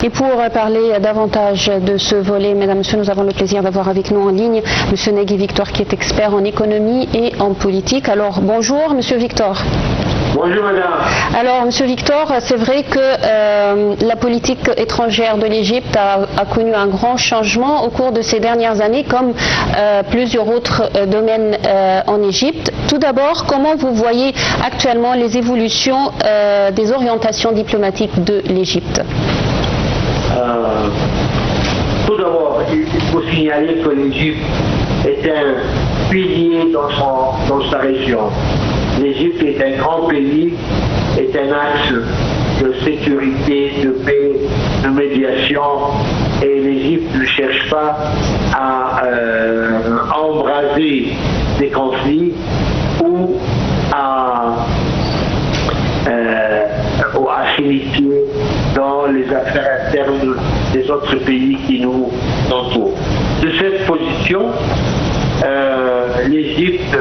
Et pour parler davantage de ce volet, mesdames, messieurs, nous avons le plaisir d'avoir avec nous en ligne M. Negui Victor, qui est expert en économie et en politique. Alors, bonjour, M. Victor. Bonjour, madame. Alors, M. Victor, c'est vrai que la politique étrangère de l'Égypte a connu un grand changement au cours de ces dernières années, comme plusieurs autres domaines en Égypte. Tout d'abord, comment vous voyez actuellement les évolutions des orientations diplomatiques de l'Égypte ? Tout d'abord, il faut signaler que l'Égypte est un pilier dans sa région. L'Égypte est un grand pays, est un axe de sécurité, de paix, de médiation, et l'Égypte ne cherche pas à embraser des conflits ou à s'initier dans les affaires internes des autres pays qui nous entourent. De cette position, l'Égypte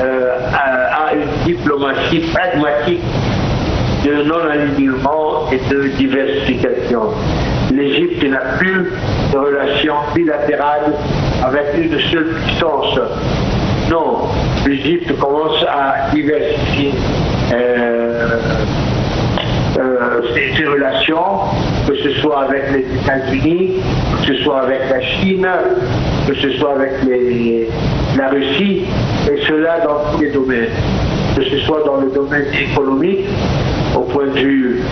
a une diplomatie pragmatique de non-alignement et de diversification. L'Égypte n'a plus de relations bilatérales avec une seule puissance. Non, l'Égypte commence à diversifier ses relations, que ce soit avec les États-Unis, que ce soit avec la Chine, que ce soit avec la Russie, et cela dans tous les domaines, que ce soit dans le domaine économique, au point de vue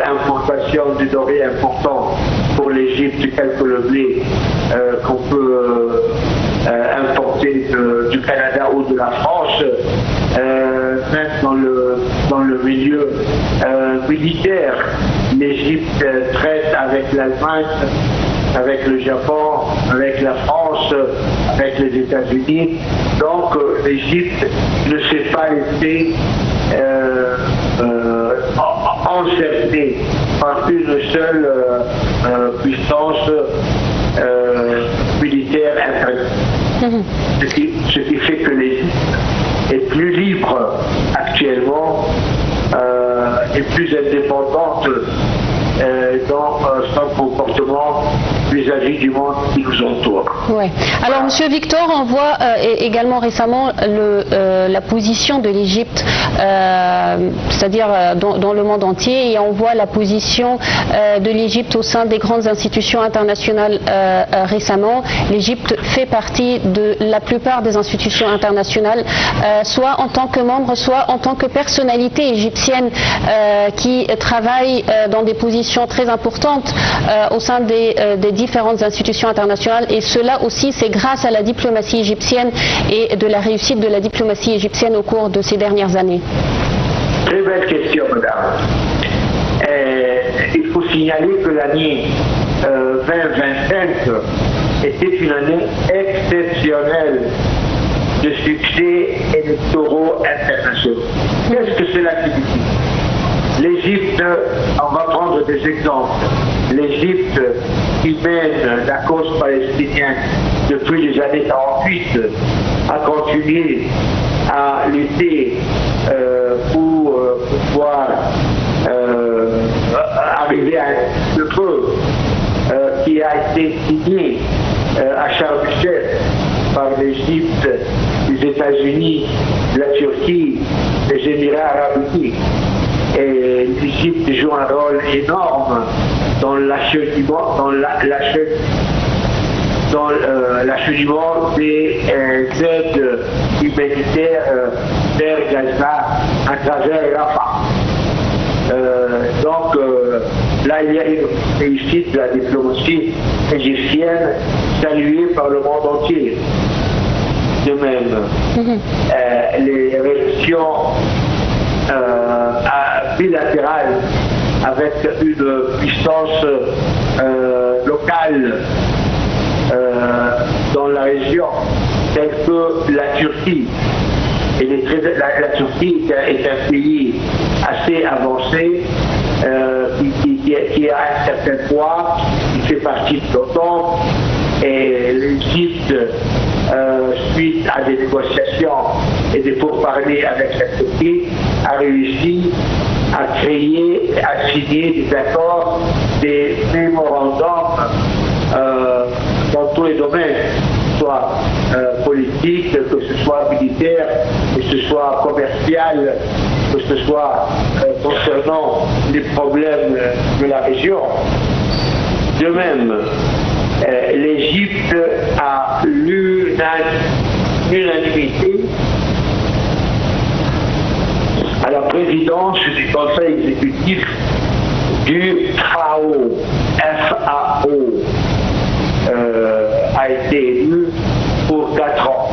importation de denrées importantes pour l'Égypte, tel que le blé qu'on peut importer du Canada ou de la France, même dans le milieu militaire. L'Égypte traite avec l'Allemagne, avec le Japon, avec la France, avec les États-Unis. Donc l'Égypte ne s'est pas laissée encercler par une seule puissance militaire interne. Ce qui fait que l'Égypte est plus libre actuellement et plus indépendante dans son comportement vis-à-vis du monde qui nous entoure. Ouais. Alors, M. Victor, on voit également récemment la position de l'Égypte, c'est-à-dire dans le monde entier, et on voit la position de l'Égypte au sein des grandes institutions internationales récemment. L'Égypte fait partie de la plupart des institutions internationales, soit en tant que membre, soit en tant que personnalité égyptienne qui travaille dans des positions très importantes au sein des différentes institutions internationales, et cela aussi c'est grâce à la diplomatie égyptienne et de la réussite de la diplomatie égyptienne au cours de ces dernières années. Très belle question, madame. Il faut signaler que l'année 2025 était une année exceptionnelle de succès électoraux internationaux. Qu'est-ce que cela signifie? L'Égypte, on va prendre des exemples. L'Égypte qui mène la cause palestinienne depuis les années 48 a continué à lutter pour pouvoir arriver à un feu qui a été signé à Sharm el-Sheikh par l'Égypte, les États-Unis, la Turquie, les Émirats arabes unis. Et l'Égypte joue un rôle énorme dans l'acheminement des aides humanitaires vers Gaza à travers Rafah. Donc là, il y a une réussite de la diplomatie égyptienne saluée par le monde entier. De même, les relations bilatérales avec une puissance locale dans la région, telle que la Turquie. Et la Turquie est un pays assez avancé, qui a un certain poids, qui fait partie de l'OTAN, et l'Égypte, suite à des négociations et des pourparlers avec la Turquie, a réussi à créer, à signer des accords, des mémorandums dans tous les domaines, soit politique, que ce soit militaire, que ce soit commercial, que ce soit concernant les problèmes de la région. De même, l'Égypte a l'unanimité à la présidence du Conseil exécutif du FAO. A été élu pour 4 ans.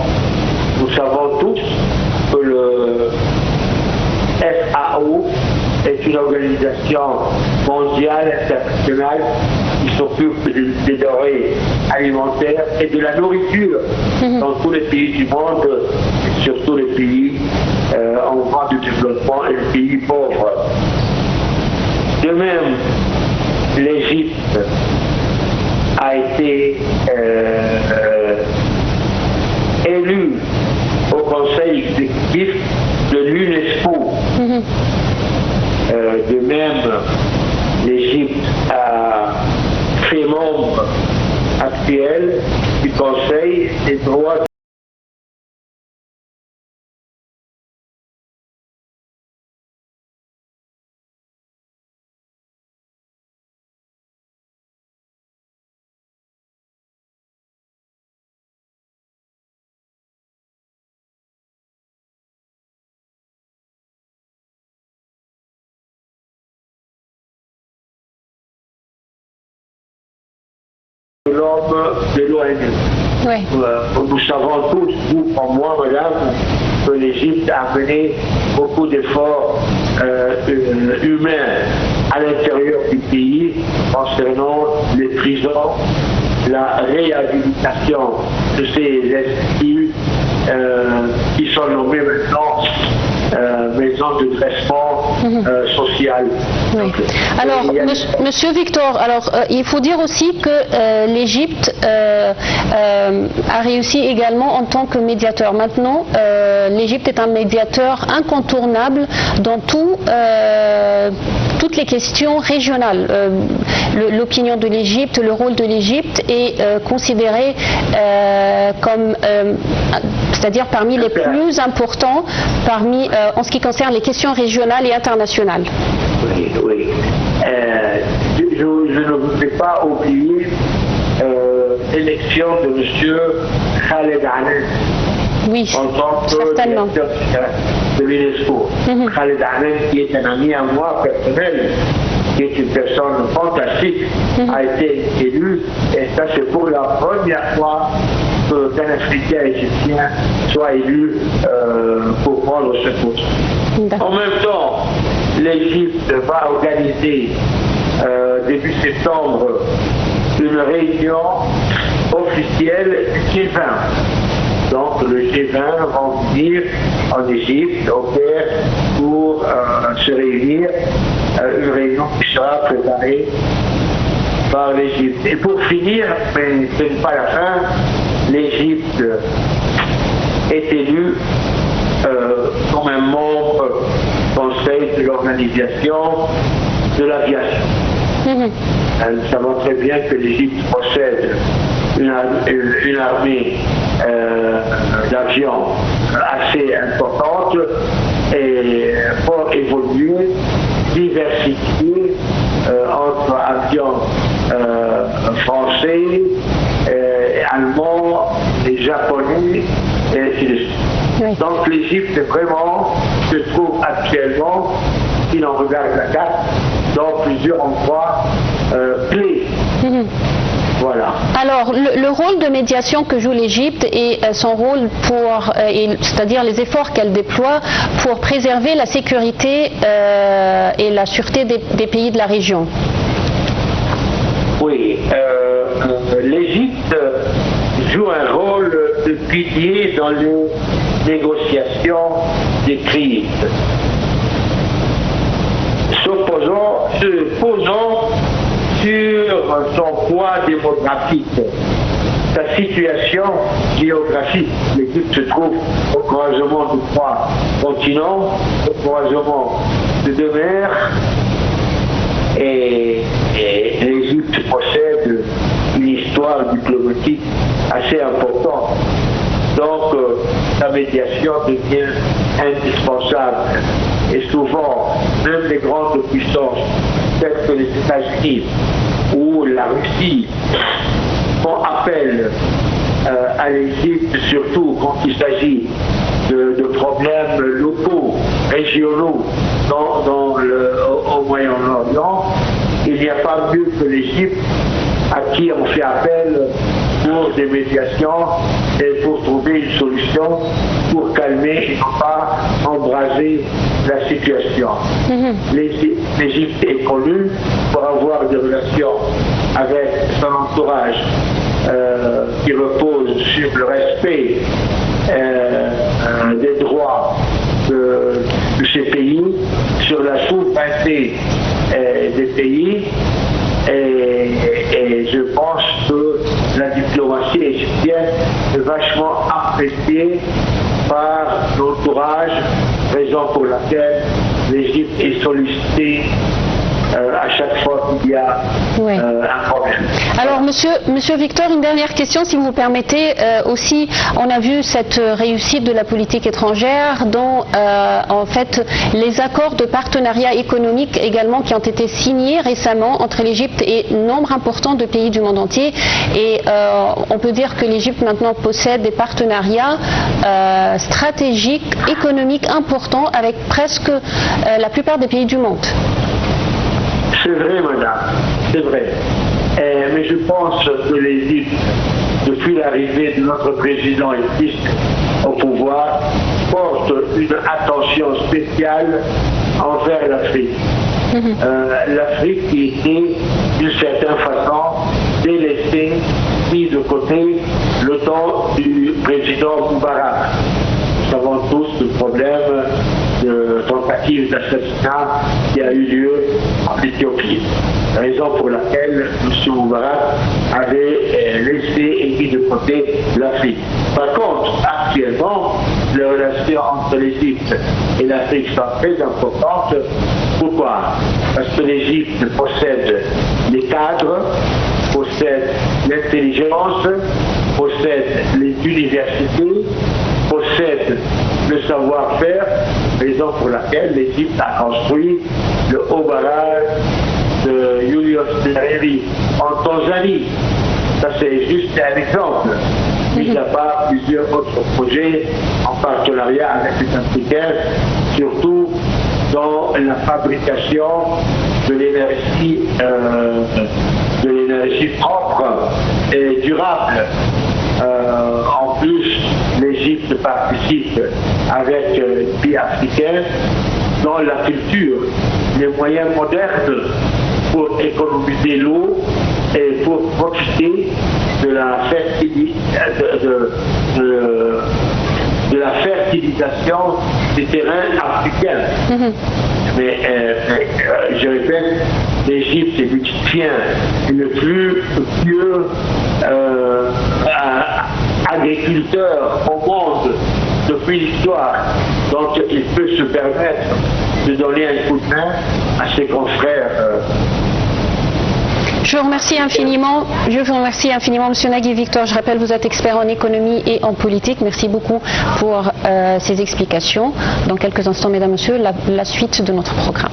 Nous savons tous que le FAO est une organisation mondiale, internationale, qui s'occupe des denrées alimentaires et de la nourriture dans tous les pays du monde, et surtout les pays en voie de développement et les pays pauvres. De même, l'Égypte a été élue au Conseil exécutif de l'UNESCO. De même, l'Égypte a fait membre actuel du Conseil des droits de l'homme de l'ONU. Oui. Nous savons tous, vous comme moi, madame, que l'Égypte a mené beaucoup d'efforts humains à l'intérieur du pays concernant les prisons, la réhabilitation de ces instituts qui sont nommés maintenant maisons de traitement social. Oui. Alors, Monsieur Victor, il faut dire aussi que l'Égypte a réussi également en tant que médiateur. Maintenant, l'Égypte est un médiateur incontournable dans toutes les questions régionales. L'opinion de l'Égypte, le rôle de l'Égypte est considéré comme, c'est-à-dire parmi les plus importants, en ce qui concerne les questions régionales et internationales. Oui, oui. Je ne voudrais pas oublier l'élection de M. Khaled Annen. Oui, en tant que directeur de l'UNESCO. Khaled Annen, qui est un ami à moi personnel, qui est une personne fantastique, a été élu, et ça c'est pour la première fois qu'un Africain égyptien soit élu pour prendre ce poste. En même temps, l'Égypte va organiser début septembre une réunion officielle du G20. Donc le G20 va venir en Égypte, au Caire, pour se réunir, une réunion qui sera préparée par l'Égypte. Et pour finir, mais ce n'est pas la fin, l'Égypte est élue comme un membre conseil de l'organisation de l'aviation. Nous savons très bien que l'Égypte possède une armée d'avions assez importante et fort évoluée, diversifiée entre avions français, allemands, et japonais, et ainsi de suite. Oui. Donc l'Égypte vraiment se trouve actuellement, si l'on regarde la carte, dans plusieurs endroits clés. Voilà. Alors, le rôle de médiation que joue l'Égypte et son rôle c'est-à-dire les efforts qu'elle déploie pour préserver la sécurité et la sûreté des pays de la région. Oui, l'Égypte joue un rôle de pilier dans les négociations des crises, se posant sur son poids démographique, sa situation géographique. L'Égypte se trouve au croisement de 3 continents, au croisement de 2 mers, et l'Égypte possède une histoire diplomatique assez importante. Donc, la médiation devient indispensable. Et souvent, même les grandes puissances, telles que les États-Unis ou la Russie, font appel à l'Égypte, surtout quand il s'agit de problèmes locaux, régionaux, au Moyen-Orient. Il n'y a pas mieux que l'Égypte à qui on fait appel pour des médiations et pour trouver une solution pour calmer et non pas embraser la situation. L'Égypte est connue pour avoir des relations avec son entourage qui repose sur le respect des droits de ces pays, sur la souveraineté des pays. Et je pense que la diplomatie égyptienne est vachement appréciée par l'entourage, raison pour laquelle l'Égypte est sollicitée à chaque fois qu'il y a un problème. Alors, monsieur Victor, une dernière question, si vous vous permettez. Aussi, on a vu cette réussite de la politique étrangère dont, en fait, les accords de partenariat économique également qui ont été signés récemment entre l'Égypte et nombre important de pays du monde entier. Et on peut dire que l'Égypte maintenant possède des partenariats stratégiques, économiques importants avec presque la plupart des pays du monde. C'est vrai, madame, c'est vrai. Mais je pense que l'Égypte, depuis l'arrivée de notre président ici au pouvoir, porte une attention spéciale envers l'Afrique. L'Afrique qui était, d'une certaine façon, délaissée, mise de côté le temps du président Moubarak. Nous savons tous le problème de tentative d'assassinat qui a eu lieu en Éthiopie. Raison pour laquelle M. Moubarak avait laissé et mis de côté l'Afrique. Par contre, actuellement, les relations entre l'Égypte et l'Afrique sont très importantes. Pourquoi? Parce que l'Égypte possède les cadres, possède l'intelligence, possède les universités, possède le savoir-faire, raison pour laquelle l'Égypte a construit le haut barrage de Julius Nyerere en Tanzanie. Ça, c'est juste un exemple. Il y a pas plusieurs autres projets en partenariat avec les Africains, surtout dans la fabrication de l'énergie propre et durable. En plus, l'Égypte participe avec les pays africains dans la culture, les moyens modernes pour économiser l'eau et pour profiter de la fertilisation des terrains africains. Mais je répète, l'Égypte est l'Égyptien le plus vieux agriculteur au monde depuis l'histoire. Donc il peut se permettre de donner un coup de main à ses confrères. Je vous remercie infiniment. Monsieur Nagui Victor. Je rappelle, vous êtes expert en économie et en politique. Merci beaucoup pour ces explications. Dans quelques instants, mesdames, messieurs, la suite de notre programme.